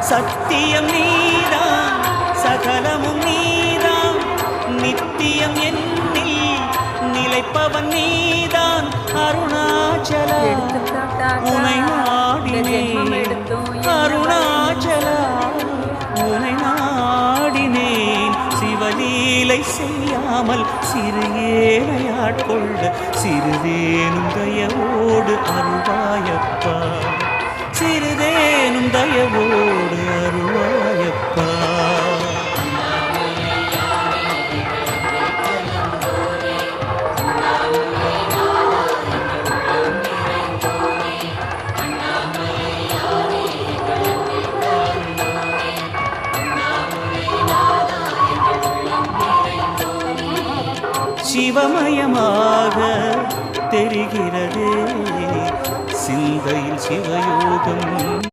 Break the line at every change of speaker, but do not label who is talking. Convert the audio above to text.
சத்தியம் நீதான் சகலமும் நீதான் நித்தியம் என்னில் நிலைப்பவன் நீதான் அருணாச்சலா உனை நாடினேன் அருணாச்சலா உனை நாடினேன் சிவலீலை செய்யாமல் சிறு ஏனையாட்கொள்ள சிறிதேனும் தயவோடு அருள்வாயப்பா சிறிதேனும் தயவோடு அருள்வாயப்பா சிவமயமாக தெரிகிறதே சிந்தையில் சிவயோகம்